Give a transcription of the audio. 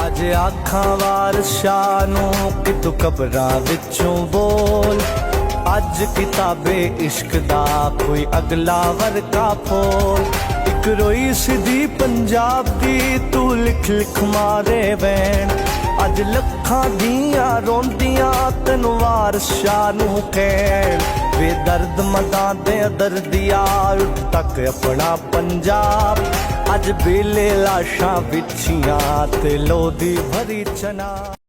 अज आखां वारिस शाह नूं कि तू कबरां विचों बोल। अज किताबे इश्क दा कोई अगला वर्का फोल। इक रोई सिधी पंजाब दी तू लिख लिख मारे वैन। अज लखां दियां रोंदियां तैनूं वारिस शाह नूं कहण। वे दर्द मदां दे दर्दिया उठ तक अपना पंजाब। अज बेले लाशां विछियां ते लोधी भरी चना।